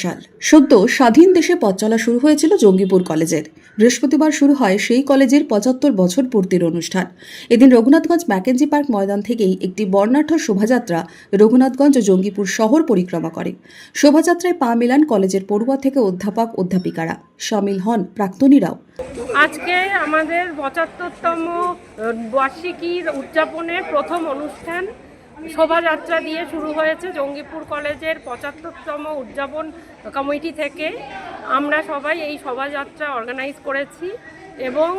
সাল সদ্য স্বাধীন দেশে পথ চলা শুরু হয়েছিল জঙ্গিপুর কলেজের। বৃহস্পতিবার শুরু হয় সেই কলেজের ৭৫ বছর পূর্তির অনুষ্ঠান। এদিন রঘুনাথগঞ্জ ম্যাকেঞ্জি পার্ক ময়দান থেকেই একটি বর্ণাঢ্য শোভাযাত্রা রঘুনাথগঞ্জ ও জঙ্গিপুর শহর পরিক্রমা করে। শোভাযাত্রায় পা মেলান কলেজের পড়ুয়া থেকে অধ্যাপক অধ্যাপিকারা, সামিল হন প্রাক্তনীরাও। আজকে আমাদের ৭৫তম বার্ষিকীর উদযাপনের প্রথম অনুষ্ঠান শোভাযাত্রা দিয়ে শুরু হয়েছে জঙ্গিপুর কলেজের ৭৫তম উদযাপন কমিটি থেকে। আমরা সবাই এই শোভাযাত্রা অর্গানাইজ করেছি এবং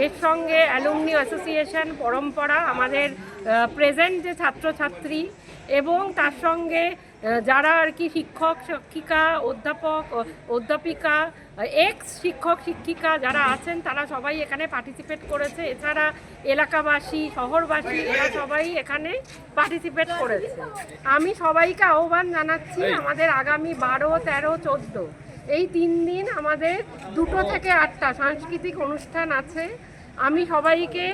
এর সঙ্গে অ্যালুমনি অ্যাসোসিয়েশন, পরম্পরা, আমাদের প্রেজেন্ট যে ছাত্রছাত্রী এবং তার সঙ্গে যারা আর কি শিক্ষক শিক্ষিকা, অধ্যাপক অধ্যাপিকা, এক্স শিক্ষক শিক্ষিকা যারা আছেন তারা সবাই এখানে পার্টিসিপেট করেছে। এছাড়া এলাকাবাসী, শহরবাসী এরা সবাই এখানে পার্টিসিপেট করেছে। আমি সবাইকে আহ্বান জানাচ্ছি, আমাদের আগামী 12, 13, 14 এই 3 দিন আমাদের 2টো থেকে 8টা সাংস্কৃতিক অনুষ্ঠান আছে। আমি সবাইকে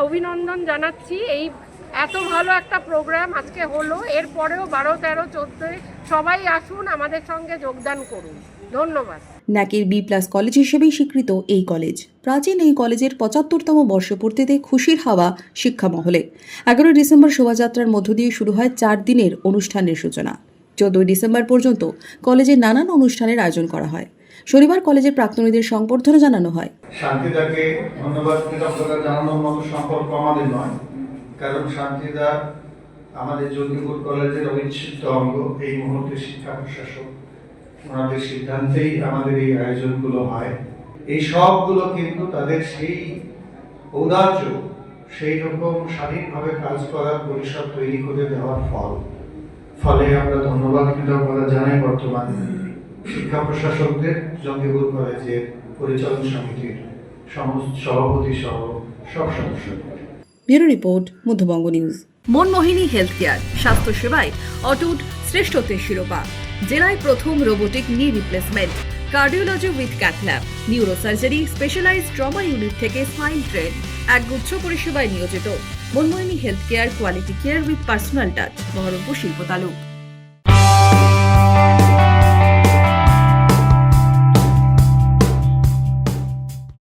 অভিনন্দন জানাচ্ছি। এই এত ভালো একটা প্রোগ্রাম আজকে হলো, এরপরেও 12, 13, 14 সবাই আসুন, আমাদের সঙ্গে যোগদান করুন। ধন্যবাদ। ন্যাকের বি+ কলেজ হিসেবেই স্বীকৃত এই কলেজ। প্রাচীন এই কলেজের ৭৫তম বর্ষপূর্তিতে খুশির হাওয়া শিক্ষা মহলে। 11 ডিসেম্বর শোভাযাত্রার মধ্য দিয়ে শুরু হয় 4 দিনের অনুষ্ঠানের সূচনা। 14 ডিসেম্বর পর্যন্ত কলেজে নানান অনুষ্ঠানের আয়োজন করা হয়। শনিবার কলেজের প্রাক্তনীদের সংবর্ধনা জানানো হয়। শান্তিদাকে ধন্যবাদ কৃতজ্ঞতা জানানোর মতো সম্পর্ক আমাদের নয়, কারণ শান্তিদা আমাদের জঙ্গিপুর কলেজের অবিচ্ছেদ্য অঙ্গ। এই মুহূর্তে শিক্ষা প্রশাসক, ওনাদের সিদ্ধান্তেই আমাদের এই আয়োজনগুলো হয়। এই সবগুলো কিন্তু তাদের সেই ঔদার্য, সেই রকম স্বাধীনভাবে কাজ করার পরিসর তৈরি করে দেওয়ার ফলে আমরা ধন্যবাদ কৃতজ্ঞতা জানাই বর্তমান শিক্ষা প্রশাসকদের, জঙ্গিপুর কলেজের পরিচালন সমিতির সমস্ত সভাপতি সহ সব সদস্যদের। Bureau report, Madhyabanga news. Manmohini health care, স্বাস্থ্য সেবায় অটুট শ্রেষ্ঠত্বের শিরোপা। জেলায় প্রথম robotic knee replacement, cardiology with cath lab, neurosurgery, specialized trauma unit থেকে স্পাইন ট্রেন, একগুচ্ছ পরিষেবায় নিয়োজিত। Manmohini health care, quality care with personal touch, Baharampur শিল্পতালু।